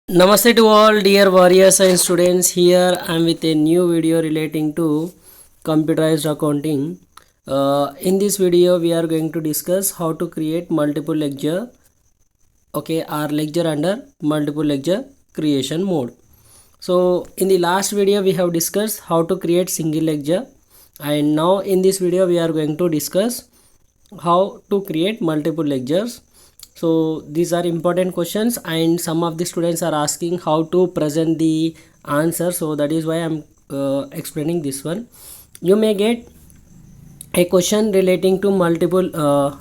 Namaste to all dear warrior science students. Here I am with a new video relating to computerized accounting. In this video we are going to discuss how to create multiple ledger, okay, or ledger under multiple ledger creation mode. So in the last video we have discussed how to create single ledger, and now in this video we are going to discuss how to create multiple ledgers. So these are important questions, and some of the students are asking how to present the answer, so that is why I'm explaining this one. You may get a question relating to multiple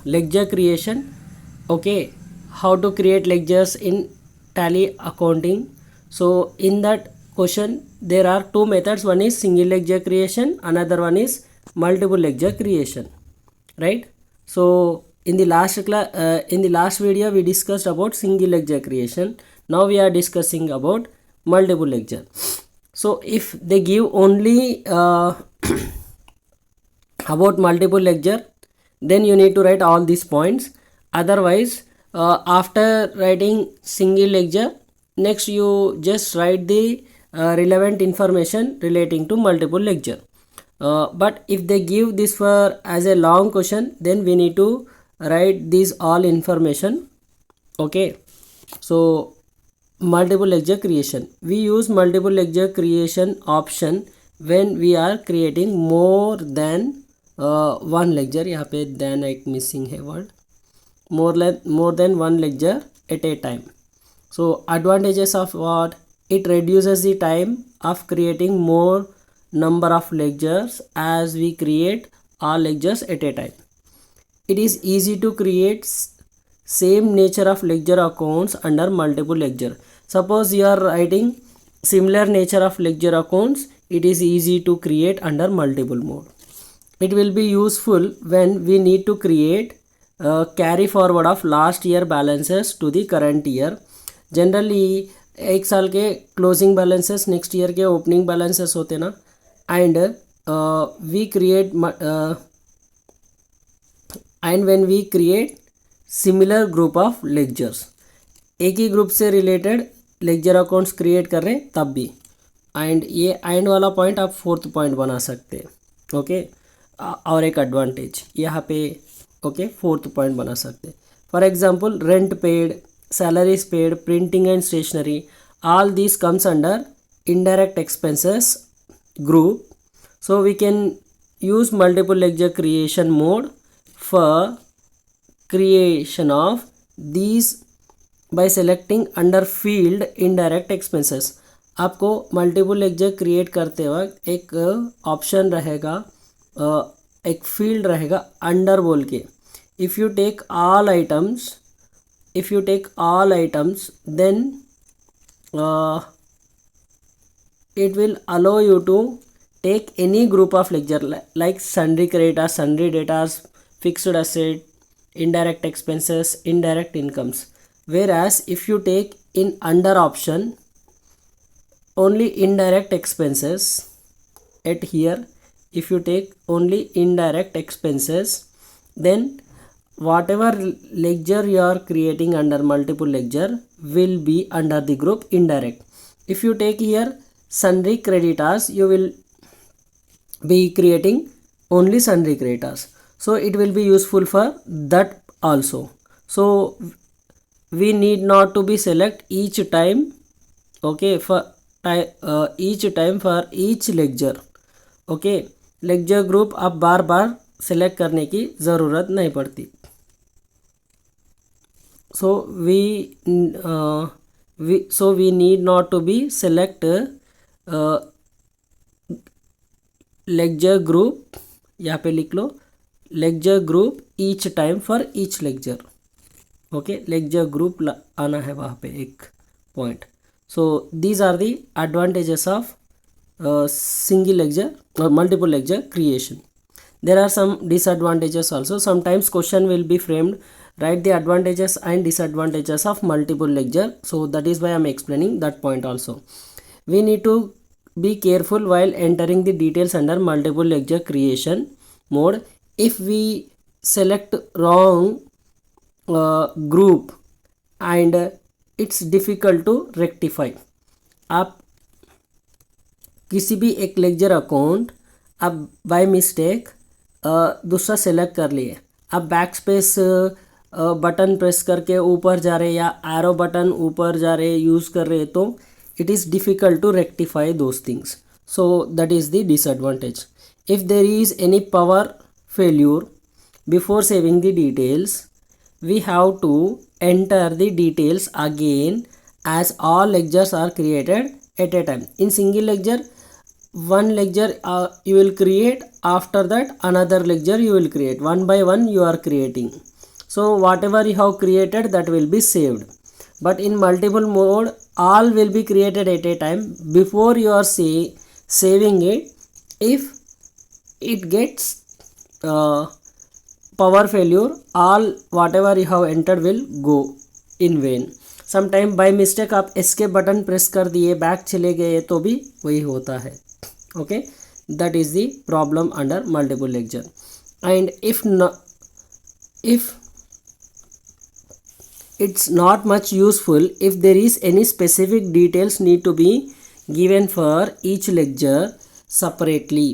ledger creation, okay, how to create ledgers in Tally accounting. So in that question there are two methods. One is single ledger creation, another one is multiple ledger creation, right? So in the last video we discussed about single ledger creation. Now we are discussing about multiple ledger. So if they give only about multiple ledger, then you need to write all these points. Otherwise after writing single ledger, next you just write the relevant information relating to multiple ledger. But if they give this for as a long question, then we need to write these all information, okay. So multiple ledger creation, we use multiple ledger creation option when we are creating more than one ledger. यहाँ पे then एक missing है word, more than one ledger at a time. So advantages of what? It reduces the time of creating more number of ledgers as we create all ledgers at a time. It is easy to create same nature of ledger accounts under multiple ledger. Suppose you are writing similar nature of ledger accounts, it is easy to create under multiple mode. It will be useful when we need to create carry forward of last year balances to the current year. Generally एक साल के closing balances next year के opening balances होते ना, and we create and when we create similar group of ledgers, एक ही group से related lecture accounts create कर रहे हैं तब भी, एंड ये एंड वाला पॉइंट आप फोर्थ पॉइंट बना सकते हैं, ओके. और एक एडवांटेज यहाँ पे, ओके, फोर्थ पॉइंट बना सकते हैं. For example rent paid, salaries paid, printing and stationery, all these comes under indirect expenses group. So we can use multiple ledger creation mode for creation of these by selecting under field indirect expenses. आपको multiple lecture create करते वक्त एक option रहेगा, एक field रहेगा under बोल के. If you take all items, if you take all items, then it will allow you to take any group of ledger like sundry creditors, sundry debtors, fixed asset, indirect expenses, indirect incomes. Whereas if you take in under option only indirect expenses, at here if you take only indirect expenses, then whatever ledger you are creating under multiple ledger will be under the group indirect. If you take here sundry creditors, you will be creating only sundry creditors, so it will be useful for that also. So we need not to be select each time, okay, for each time for each ledger, okay. ledger group आप बार बार select करने की ज़रूरत नहीं पड़ती. So we need not to be select ledger group, यहाँ पे लिख लो ledger group each time for each ledger, okay. ledger group आना है वहाँ पे एक point. So these are the advantages of single ledger or multiple ledger creation. There are some disadvantages also. Sometimes question will be framed, write the advantages and disadvantages of multiple ledger. So that is why I am explaining that point also. We need to be careful while entering the details under multiple ledger creation mode. If we select wrong group and it's difficult to rectify. आप किसी भी एक ledger account आप by mistake दूसरा select कर लिए, आप back space button press करके ऊपर जा रहे या एरो बटन ऊपर जा रहे यूज़ कर रहे, तो it is difficult to rectify those things. So that is the disadvantage. If there is any power failure before saving the details, we have to enter the details again, as all lectures are created at a time. In single lecture, one lecture you will create, after that another lecture you will create, one by one you are creating. So whatever you have created, that will be saved. But in multiple mode, all will be created at a time. Before you are saving it, if it gets power failure, all whatever you have entered will go in vain. Sometime by mistake आप escape button press कर दिए, back चले गए, तो भी वही होता है. Okay, that is the problem under multiple lecture. And if it's not much useful if there is any specific details need to be given for each lecture separately.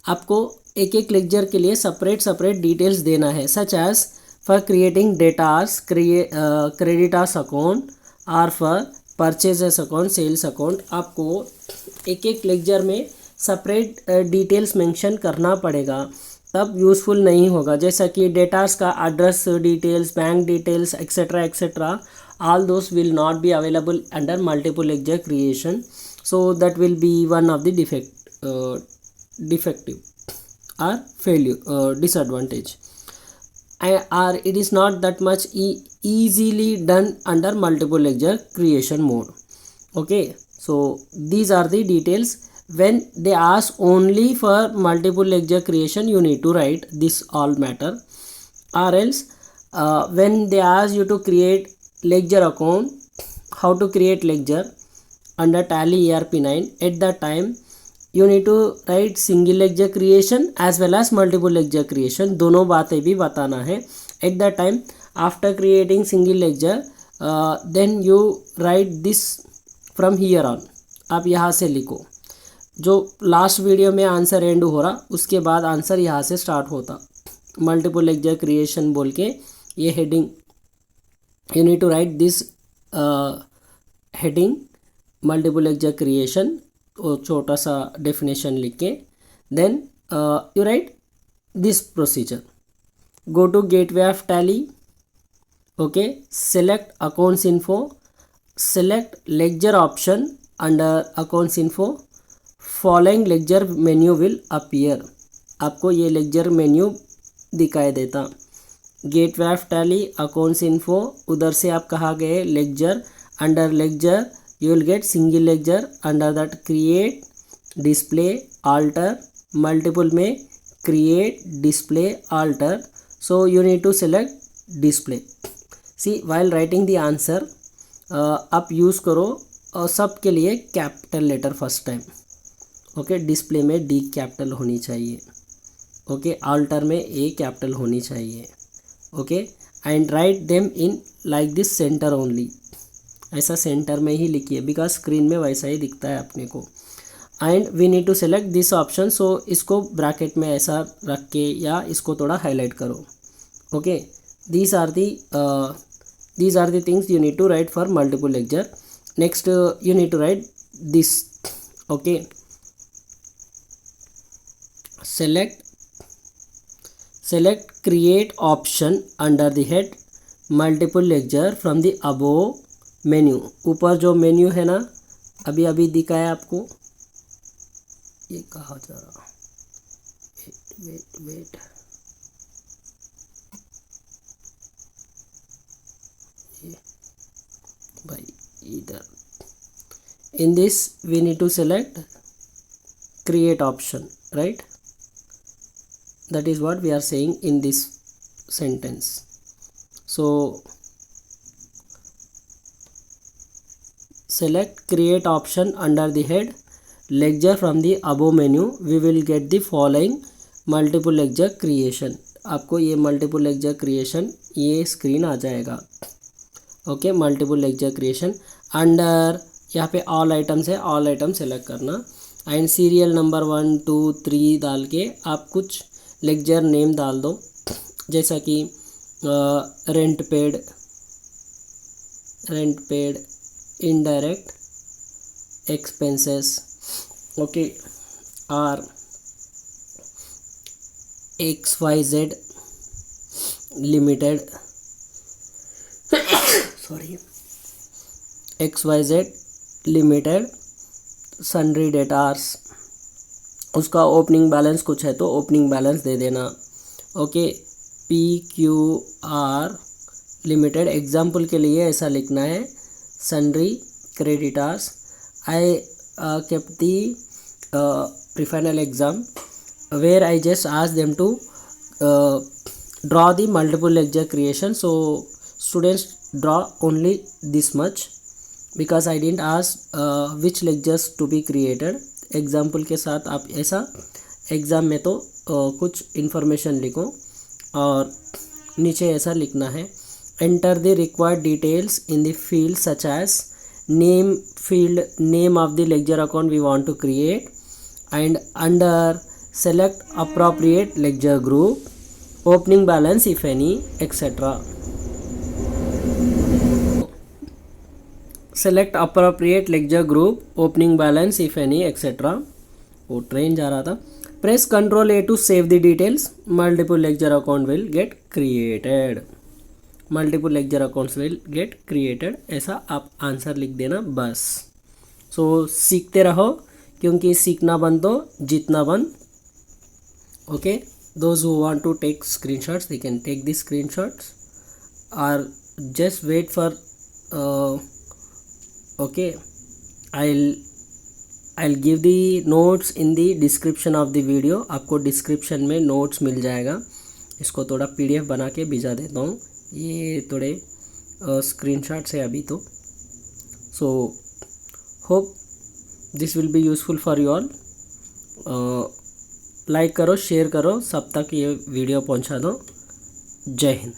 आपको एक एक लेक्चर के लिए सेपरेट डिटेल्स देना है, such as for creating debtors creditors account और for purchases account, sales account. आपको एक एक लेक्चर में सेपरेट डिटेल्स मेंशन करना पड़ेगा, तब यूज़फुल नहीं होगा. जैसा कि डेटास का address details, bank details etcetera etcetera, all those will not be available under multiple ledger creation. So that will be one of the defective or failure disadvantage, or it is not that much easily done under multiple lecture creation mode. Okay, so these are the details. When they ask only for multiple lecture creation, you need to write this all matter, or else when they ask you to create lecture account, how to create lecture under Tally ERP9, at that time you need to write single lecture creation as well as multiple lecture creation, दोनों बातें भी बताना है. At that time, after creating single lecture, then you write this from here on. आप यहाँ से लिखो, जो लास्ट वीडियो में आंसर एंड हो रहा उसके बाद आंसर यहाँ से स्टार्ट होता. मल्टीपल लेक्चर क्रिएशन बोल के ये heading, you need to write this heading multiple ledger creation, और छोटा सा डेफिनेशन लिख के then you write this procedure. Go to gateway of Tally. Okay, select accounts info, select ledger option under accounts info, following ledger menu will appear. आपको ये ledger menu दिखाई देता. Gateway of Tally, accounts info, उधर से आप कहाँ गए, ledger, under ledger you will get single lecture, under that create, display, alter, multiple में create, display, alter. So you need to select display. See, while writing the answer आप use करो और सब के लिए capital letter first time. Okay, display में D capital होनी चाहिए. ओके, आल्टर में ए कैपिटल होनी चाहिए. Okay, and write them in like this centre only. ऐसा सेंटर में ही लिखिए, बिकॉज स्क्रीन में वैसा ही दिखता है अपने को. And we need to select this option. So इसको ब्रैकेट में ऐसा रख के या इसको थोड़ा हाईलाइट करो. Okay, these are the things you need to write for multiple ledger. Next you need to write this. Okay, select create option under the head multiple lecture from the above menu. ऊपर जो menu है ना, अभी दिखाया आपको, ये कहाँ जा रहा, वेट ये भाई इधर. In this we need to select create option, right? That is what we are saying in this sentence. So select create option under the head lecture from the above menu. We will get the following multiple lecture creation. आपको ये multiple ledger creation ये screen आ जाएगा. Okay, multiple ledger creation under यहाँ पे all items है, all item select करना and serial number 1 2 3 डाल के आप कुछ लेक्चर नेम डाल दो, जैसा कि rent paid indirect expenses, okay, or XYZ limited sorry XYZ limited sundry debtors, उसका ओपनिंग बैलेंस कुछ है तो ओपनिंग बैलेंस दे देना, ओके। PQR लिमिटेड एग्जाम्पल के लिए ऐसा लिखना है, sundry creditors. I kept the prefinal exam where I just asked them to draw the multiple lecture creation, so students draw only this much because I didn't ask which lectures to be created। Example के साथ आप ऐसा exam में तो कुछ information लिखो और नीचे ऐसा लिखना है, enter the required details in the field such as name of the ledger account we want to create and under select appropriate lecture group, opening balance if any, etc. select appropriate lecture group, opening balance if any, etc. वो train जा रहा था। press Ctrl A to save the details, multiple lecture account will get created, multiple lecture accounts will get created, ऐसा आप answer लिख देना बस। सो सीखते रहो क्योंकि सीखना बंद तो जीतना बंद। Okay, those who want to take screenshots they can take the screenshots or just wait for okay, I'll give the notes in the description of the video। आपको description में notes मिल जाएगा। इसको थोड़ा PDF बना के भिजा देता हूँ, ये थोड़े screenshots है अभी तो। so hope this will be useful for you all। Like करो, शेयर करो, सब तक ये वीडियो पहुंचा दो। जय हिंद।